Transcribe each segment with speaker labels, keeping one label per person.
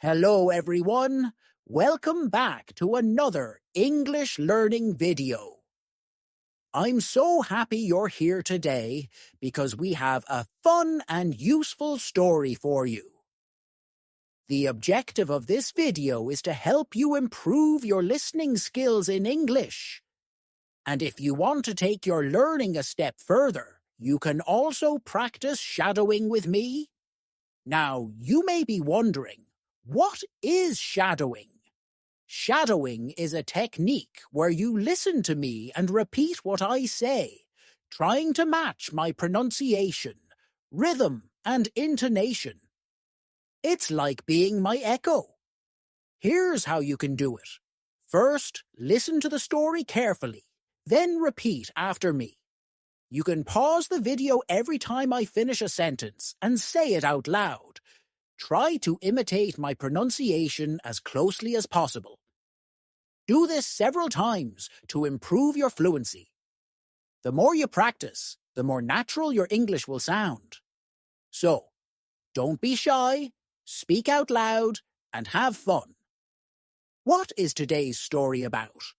Speaker 1: Hello everyone, welcome back to another English learning video. I'm so happy you're here today because we have a fun and useful story for you. The objective of this video is to help you improve your listening skills in English. And if you want to take your learning a step further, you can also practice shadowing with me. Now, you may be wondering, what is shadowing? Shadowing is a technique where you listen to me and repeat what I say, trying to match my pronunciation, rhythm, and intonation. It's like being my echo. Here's how you can do it. First, listen to the story carefully, then repeat after me. You can pause the video every time I finish a sentence and say it out loud. Try to imitate my pronunciation as closely as possible. Do this several times to improve your fluency. The more you practice, the more natural your English will sound. So, don't be shy, speak out loud, and have fun. What is today's story about?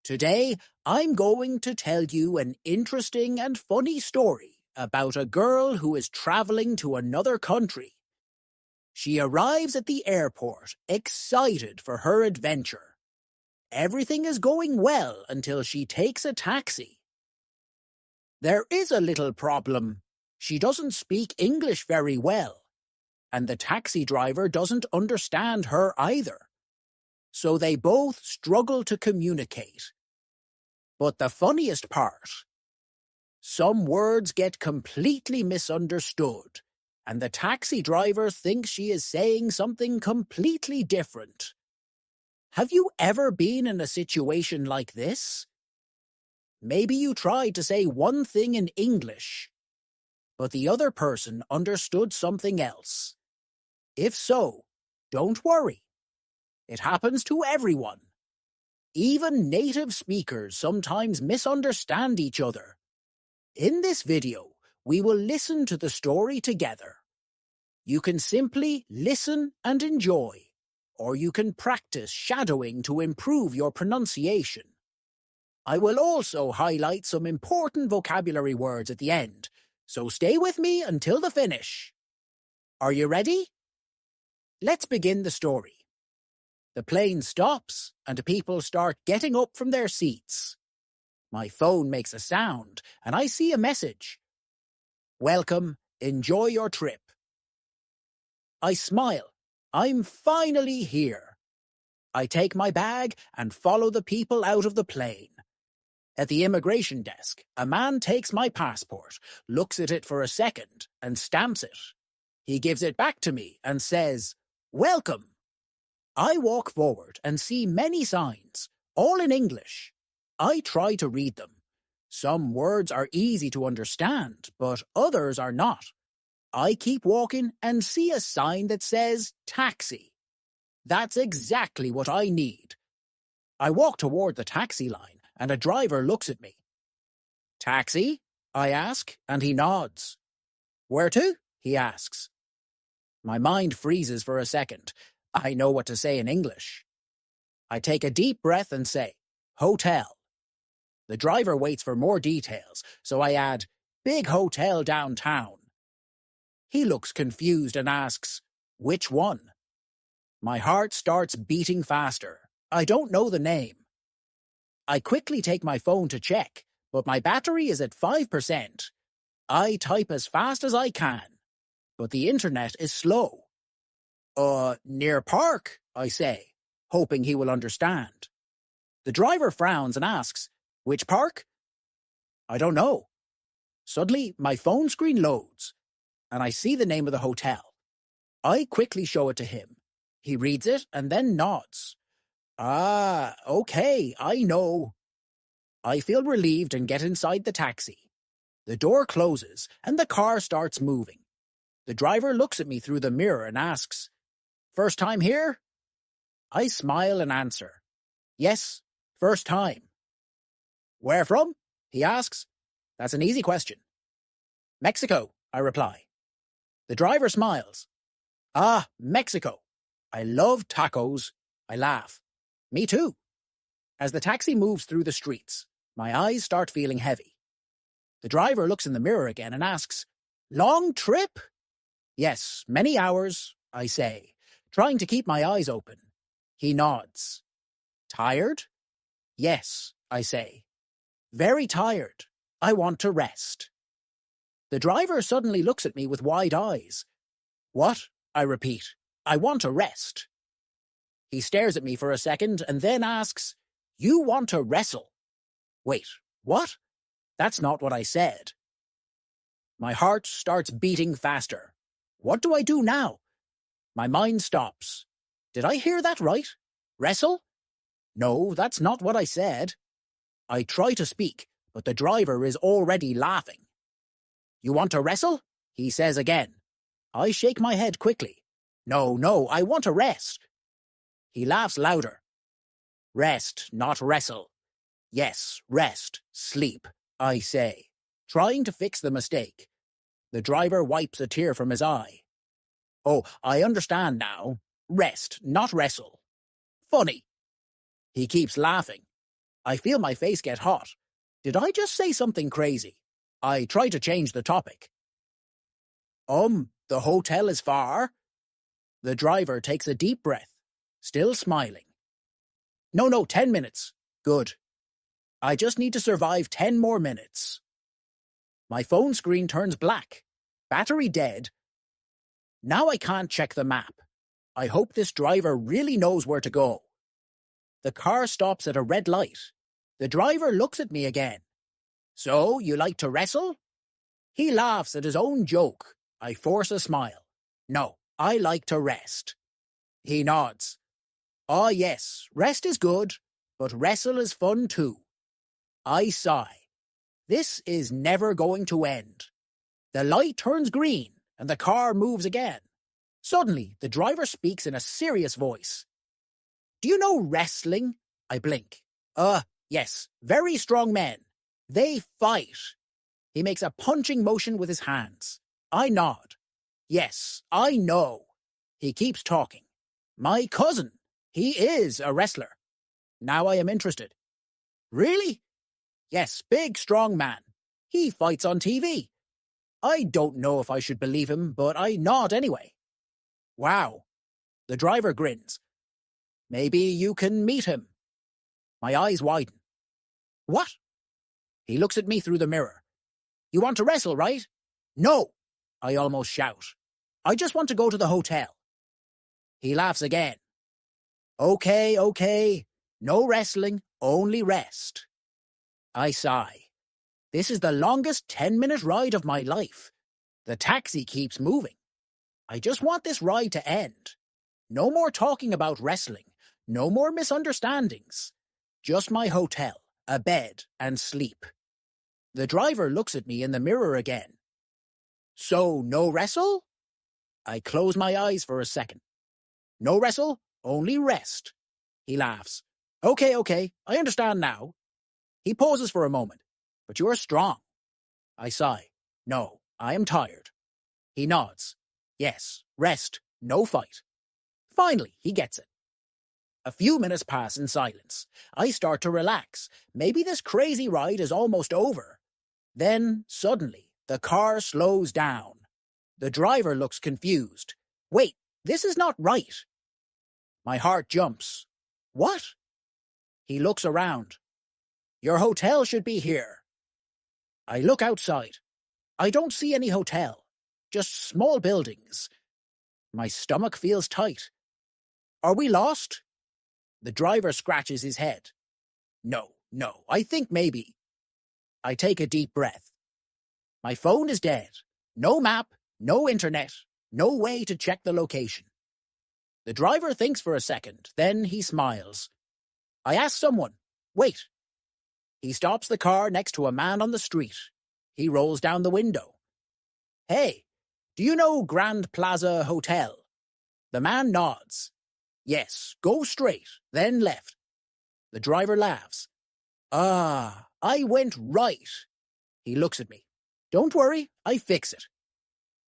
Speaker 1: Today, I'm going to tell you an interesting and funny story about a girl who is traveling to another country. She arrives at the airport, excited for her adventure. Everything is going well until she takes a taxi. There is a little problem. She doesn't speak English very well, and the taxi driver doesn't understand her either. So they both struggle to communicate. But the funniest part, some words get completely misunderstood, and the taxi driver thinks she is saying something completely different. Have you ever been in a situation like this? Maybe you tried to say one thing in English, but the other person understood something else. If so, don't worry. It happens to everyone. Even native speakers sometimes misunderstand each other. In this video, we will listen to the story together. You can simply listen and enjoy, or you can practice shadowing to improve your pronunciation. I will also highlight some important vocabulary words at the end, so stay with me until the finish. Are you ready? Let's begin the story. The plane stops, and people start getting up from their seats. My phone makes a sound, and I see a message. Welcome, enjoy your trip. I smile. I'm finally here. I take my bag and follow the people out of the plane. At the immigration desk, a man takes my passport, looks at it for a second, and stamps it. He gives it back to me and says, "Welcome." I walk forward and see many signs, all in English. I try to read them. Some words are easy to understand, but others are not. I keep walking and see a sign that says taxi. That's exactly what I need. I walk toward the taxi line, and a driver looks at me. Taxi? I ask, and he nods. Where to? He asks. My mind freezes for a second. I know what to say in English. I take a deep breath and say, hotel. The driver waits for more details, so I add, big hotel downtown. He looks confused and asks, which one? My heart starts beating faster. I don't know the name. I quickly take my phone to check, but my battery is at 5%. I type as fast as I can, but the internet is slow. Near park, I say, hoping he will understand. The driver frowns and asks, which park? I don't know. Suddenly, my phone screen loads, and I see the name of the hotel. I quickly show it to him. He reads it and then nods. Ah, okay, I know. I feel relieved and get inside the taxi. The door closes and the car starts moving. The driver looks at me through the mirror and asks, first time here? I smile and answer, yes, first time. Where from? He asks. That's an easy question. Mexico, I reply. The driver smiles. Ah, Mexico. I love tacos. I laugh. Me too. As the taxi moves through the streets, my eyes start feeling heavy. The driver looks in the mirror again and asks, "Long trip?" "Yes, many hours," I say, trying to keep my eyes open. He nods. "Tired?" "Yes," I say. "Very tired. I want to rest." The driver suddenly looks at me with wide eyes. "What?" I repeat. "I want to rest." He stares at me for a second and then asks, "You want to wrestle?" Wait, what? That's not what I said. My heart starts beating faster. What do I do now? My mind stops. Did I hear that right? Wrestle? No, that's not what I said. I try to speak, but the driver is already laughing. "You want to wrestle?" he says again. I shake my head quickly. No, I want to rest." He laughs louder. "Rest, not wrestle." "Yes, rest, sleep," I say, trying to fix the mistake. The driver wipes a tear from his eye. "Oh, I understand now. Rest, not wrestle. Funny." He keeps laughing. I feel my face get hot. Did I just say something crazy? I try to change the topic. The hotel is far?" The driver takes a deep breath, still smiling. No, 10 minutes. Good. I just need to survive 10 more minutes. My phone screen turns black. Battery dead. Now I can't check the map. I hope this driver really knows where to go. The car stops at a red light. The driver looks at me again. "So, you like to wrestle?" He laughs at his own joke. I force a smile. "No, I like to rest." He nods. "Ah, yes, rest is good, but wrestle is fun too." I sigh. This is never going to end. The light turns green, and the car moves again. Suddenly, the driver speaks in a serious voice. "Do you know wrestling?" I blink. Yes, very strong men. They fight." He makes a punching motion with his hands. I nod. "Yes, I know." He keeps talking. "My cousin. He is a wrestler." Now I am interested. "Really?" "Yes, big, strong man. He fights on TV." I don't know if I should believe him, but I nod anyway. "Wow." The driver grins. "Maybe you can meet him." My eyes widen. "What?" He looks at me through the mirror. "You want to wrestle, right?" "No," I almost shout. "I just want to go to the hotel." He laughs again. Okay. No wrestling, only rest." I sigh. This is the longest 10-minute ride of my life. The taxi keeps moving. I just want this ride to end. No more talking about wrestling. No more misunderstandings. Just my hotel, a bed, and sleep. The driver looks at me in the mirror again. "So, no wrestle?" I close my eyes for a second. "No wrestle, only rest." He laughs. Okay, I understand now." He pauses for a moment. "But you are strong." I sigh. "No, I am tired." He nods. "Yes, rest, no fight." Finally, he gets it. A few minutes pass in silence. I start to relax. Maybe this crazy ride is almost over. Then, suddenly, the car slows down. The driver looks confused. "Wait, this is not right." My heart jumps. "What?" He looks around. "Your hotel should be here." I look outside. I don't see any hotel. Just small buildings. My stomach feels tight. "Are we lost?" The driver scratches his head. No, I think maybe." I take a deep breath. My phone is dead. No map, no internet, no way to check the location. The driver thinks for a second, then he smiles. I ask someone, "Wait." He stops the car next to a man on the street. He rolls down the window. "Hey, do you know Grand Plaza Hotel?" The man nods. "Yes, go straight, then left." The driver laughs. "Ah, I went right." He looks at me. "Don't worry, I fix it."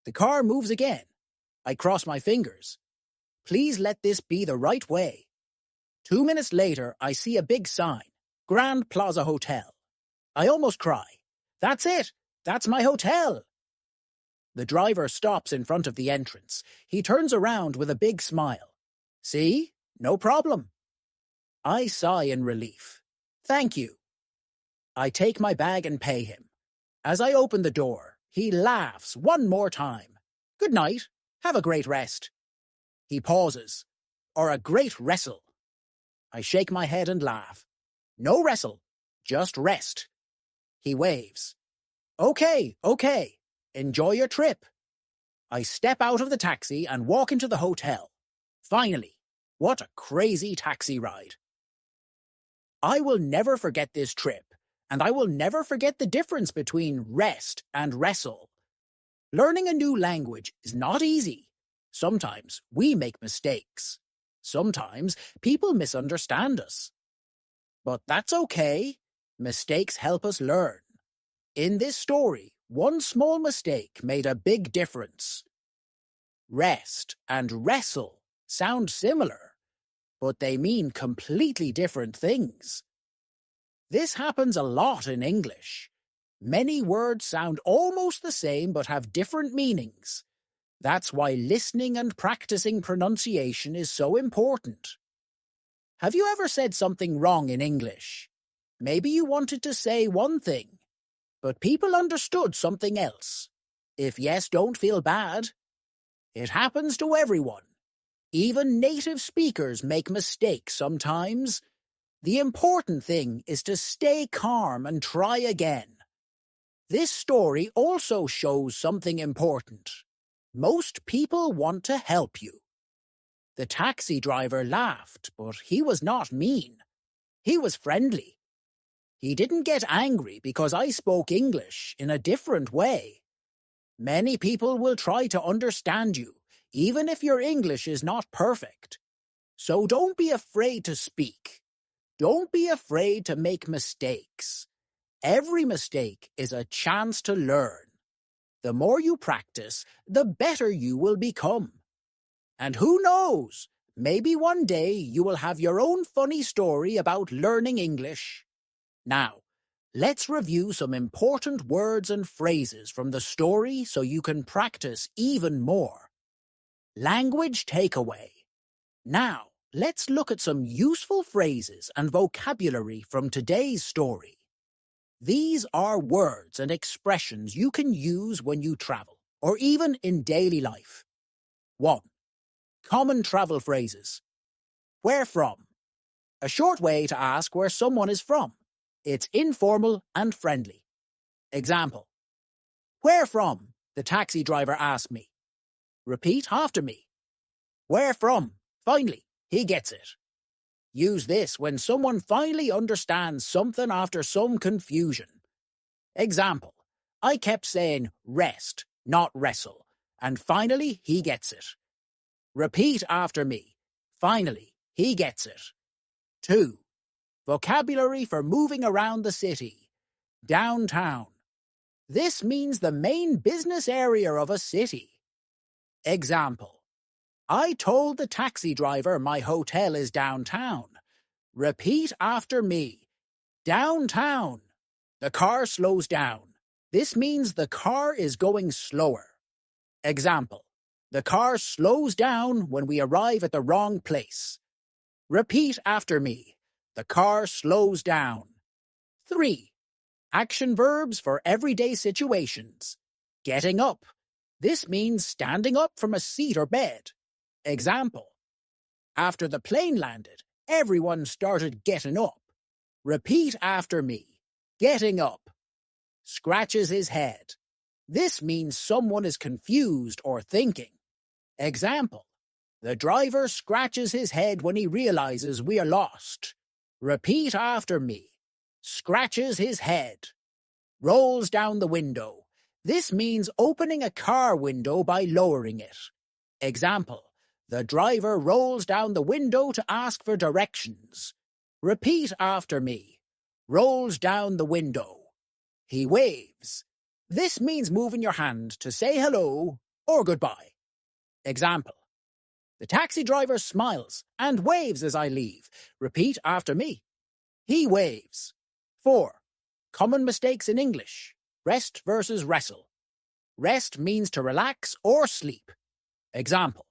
Speaker 1: The car moves again. I cross my fingers. Please let this be the right way. 2 minutes later, I see a big sign, Grand Plaza Hotel. I almost cry. That's it! That's my hotel! The driver stops in front of the entrance. He turns around with a big smile. See? No problem. I sigh in relief. Thank you. I take my bag and pay him. As I open the door, he laughs one more time. Good night. Have a great rest. He pauses. Or a great wrestle. I shake my head and laugh. No wrestle. Just rest. He waves. Okay. Enjoy your trip. I step out of the taxi and walk into the hotel. Finally, what a crazy taxi ride. I will never forget this trip, and I will never forget the difference between rest and wrestle. Learning a new language is not easy. Sometimes we make mistakes. Sometimes people misunderstand us. But that's okay. Mistakes help us learn. In this story, one small mistake made a big difference. Rest and wrestle sound similar, but they mean completely different things. This happens a lot in English. Many words sound almost the same but have different meanings. That's why listening and practicing pronunciation is so important. Have you ever said something wrong in English? Maybe you wanted to say one thing, but people understood something else. If yes, don't feel bad. It happens to everyone. Even native speakers make mistakes sometimes. The important thing is to stay calm and try again. This story also shows something important. Most people want to help you. The taxi driver laughed, but he was not mean. He was friendly. He didn't get angry because I spoke English in a different way. Many people will try to understand you, even if your English is not perfect. So don't be afraid to speak. Don't be afraid to make mistakes. Every mistake is a chance to learn. The more you practice, the better you will become. And who knows, maybe one day you will have your own funny story about learning English. Now, let's review some important words and phrases from the story so you can practice even more. Language takeaway. Now, let's look at some useful phrases and vocabulary from today's story. These are words and expressions you can use when you travel, or even in daily life. 1. Common travel phrases. Where from? A short way to ask where someone is from. It's informal and friendly. Example. Where from? The taxi driver asked me. Repeat after me. Where from? Finally, he gets it. Use this when someone finally understands something after some confusion. Example. I kept saying rest, not wrestle, and finally he gets it. Repeat after me. Finally, he gets it. 2. Vocabulary for moving around the city. Downtown. This means the main business area of a city. Example. I told the taxi driver my hotel is downtown. Repeat after me. Downtown. The car slows down. This means the car is going slower. Example. The car slows down when we arrive at the wrong place. Repeat after me. The car slows down. 3. Action verbs for everyday situations. Getting up. This means standing up from a seat or bed. Example. After the plane landed, everyone started getting up. Repeat after me. Getting up. Scratches his head. This means someone is confused or thinking. Example. The driver scratches his head when he realizes we are lost. Repeat after me. Scratches his head. Rolls down the window. This means opening a car window by lowering it. Example. The driver rolls down the window to ask for directions. Repeat after me. Rolls down the window. He waves. This means moving your hand to say hello or goodbye. Example. The taxi driver smiles and waves as I leave. Repeat after me. He waves. 4. Common mistakes in English. Rest versus wrestle. Rest means to relax or sleep. Example.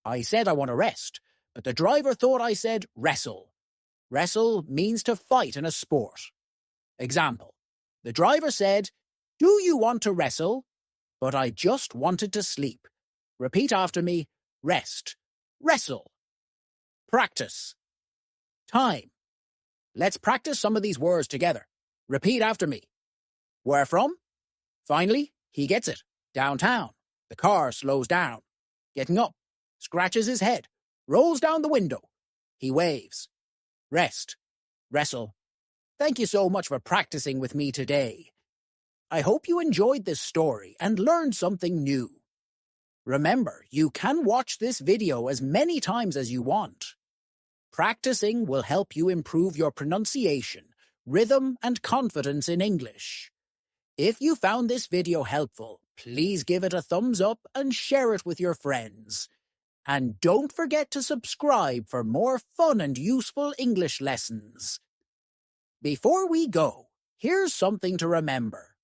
Speaker 1: I said I want to rest, but the driver thought I said wrestle. Wrestle means to fight in a sport. Example. The driver said, "Do you want to wrestle?" But I just wanted to sleep. Repeat after me. Rest. Wrestle. Practice. Time. Let's practice some of these words together. Repeat after me. Where from? Finally, he gets it. Downtown. The car slows down. Getting up. Scratches his head. Rolls down the window. He waves. Rest. Wrestle. Thank you so much for practicing with me today. I hope you enjoyed this story and learned something new. Remember, you can watch this video as many times as you want. Practicing will help you improve your pronunciation, rhythm, and confidence in English. If you found this video helpful, please give it a thumbs up and share it with your friends. And don't forget to subscribe for more fun and useful English lessons. Before we go, here's something to remember.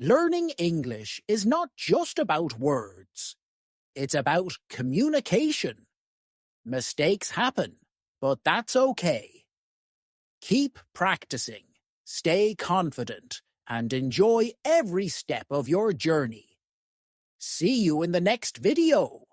Speaker 1: Learning English is not just about words. It's about communication. Mistakes happen, but that's okay. Keep practicing, stay confident, and enjoy every step of your journey. See you in the next video.